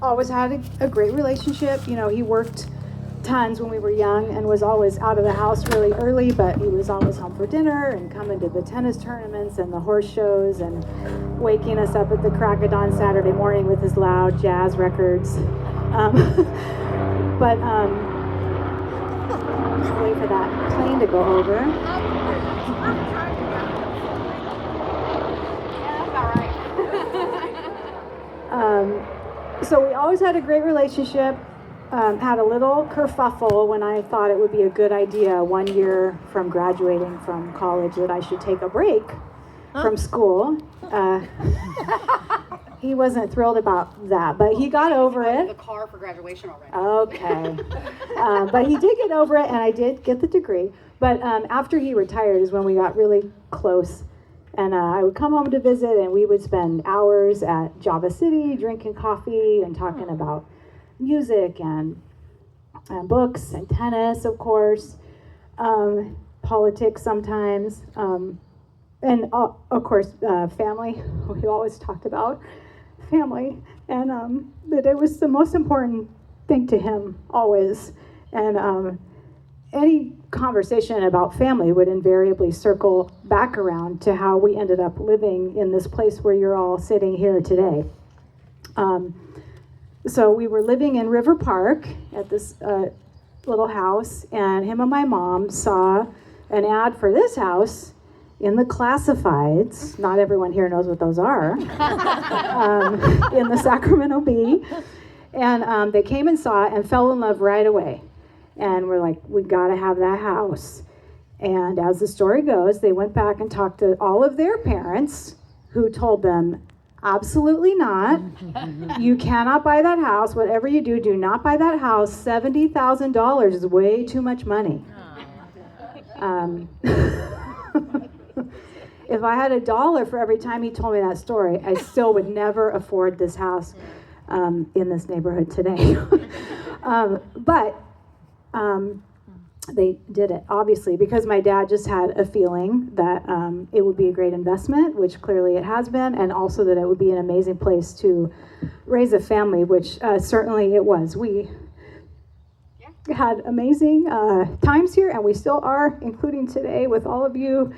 always had a great relationship. You know, he worked tons when we were young and was always out of the house really early, but he was always home for dinner and coming to the tennis tournaments and the horse shows and waking us up at the crack of dawn Saturday morning with his loud jazz records. Um, but wait for that plane to go over. So we always had a great relationship. Had a little kerfuffle when I thought it would be a good idea 1 year from graduating from college that I should take a break from school. He wasn't thrilled about that, but he got over it. The car for graduation already. Okay. But he did get over it, and I did get the degree. But after he retired is when we got really close. And I would come home to visit, and we would spend hours at Java City drinking coffee and talking about music and books and tennis, of course, politics sometimes, and of course, family. We always talked about family, and that it was the most important thing to him always. And any conversation about family would invariably circle back around to how we ended up living in this place where you're all sitting here today. So we were living in River Park at this little house, and him and my mom saw an ad for this house in the classifieds. Not everyone here knows what those are. In the Sacramento Bee. And they came and saw it and fell in love right away. And we're like, we gotta have that house. And as the story goes, they went back and talked to all of their parents, who told them, absolutely not. You cannot buy that house. Whatever you do, do not buy that house. $70,000 is way too much money. If I had $1 for every time he told me that story, I still would never afford this house in this neighborhood today. But they did it, obviously, because my dad just had a feeling that it would be a great investment, which clearly it has been, and also that it would be an amazing place to raise a family, which certainly it was. We had amazing times here, and we still are, including today with all of you.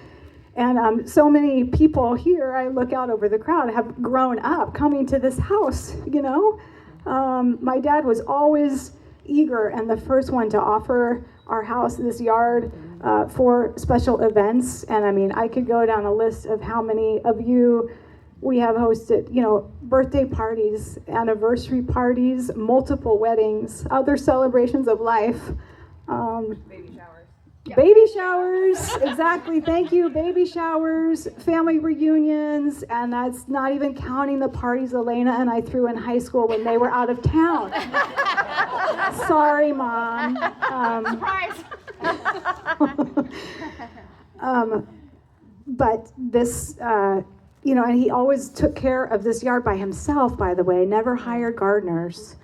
And so many people here, I look out over the crowd, have grown up coming to this house, you know. My dad was always eager and the first one to offer our house, this yard, for special events. And I mean, I could go down a list of how many of you we have hosted, you know, birthday parties, anniversary parties, multiple weddings, other celebrations of life. Baby showers. Baby showers, exactly, thank you. Baby showers, family reunions, and that's not even counting the parties Elena and I threw in high school when they were out of town. Sorry, Mom. Surprise! But this, you know, and he always took care of this yard by himself, by the way, never hired gardeners.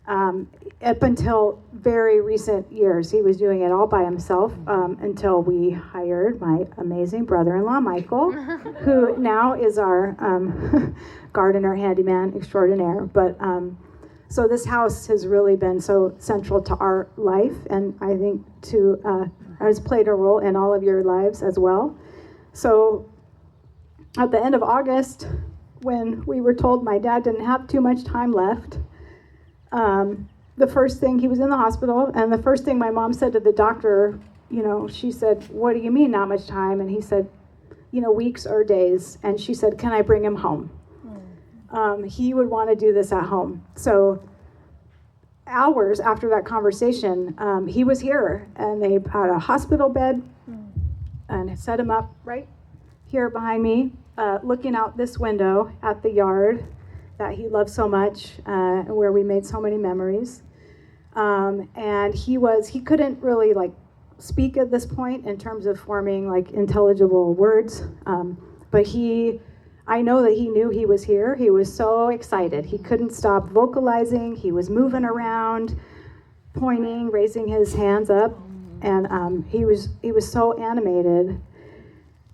Up until very recent years, he was doing it all by himself until we hired my amazing brother-in-law, Michael, who now is our gardener, handyman extraordinaire. But so this house has really been so central to our life, and I think has played a role in all of your lives as well. So at the end of August, when we were told my dad didn't have too much time left, the first thing, he was in the hospital, and the first thing my mom said to the doctor, you know, she said, what do you mean not much time? And he said, you know, weeks or days. And she said, can I bring him home? He would want to do this at home. So hours after that conversation, he was here, and they had a hospital bed and set him up right here behind me, looking out this window at the yard that he loved so much, where we made so many memories. And he couldn't really like speak at this point in terms of forming like intelligible words, but I know that he knew he was here. He was so excited. He couldn't stop vocalizing. He was moving around, pointing, raising his hands up, and he was so animated.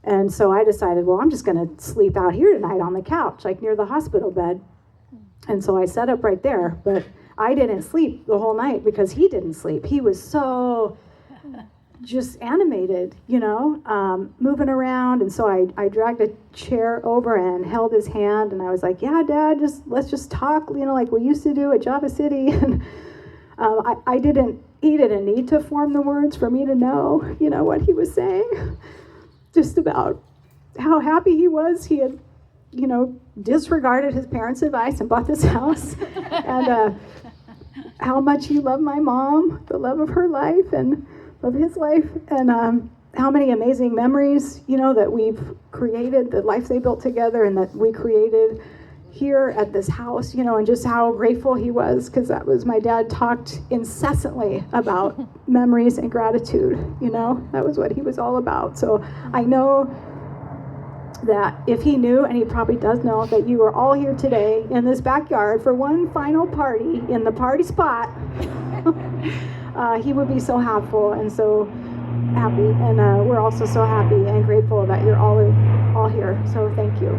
And so I decided, well, I'm just gonna sleep out here tonight on the couch, like near the hospital bed. And so I sat up right there, but I didn't sleep the whole night because he didn't sleep. He was so just animated, moving around. And so I dragged a chair over and held his hand, and I was like, yeah, Dad, let's just talk, like we used to do at Java City. And he didn't need to form the words for me to know, what he was saying, just about how happy he was. He had, disregarded his parents' advice and bought this house, and how much he loved my mom, the love of her life and of his life, and how many amazing memories, that we've created, the life they built together and that we created here at this house, and just how grateful he was, because that was, my dad talked incessantly about memories and gratitude, that was what he was all about. So I know that if he knew, and he probably does know, that you are all here today in this backyard for one final party in the party spot, he would be so helpful and so happy. And we're also so happy and grateful that you're all here. So thank you.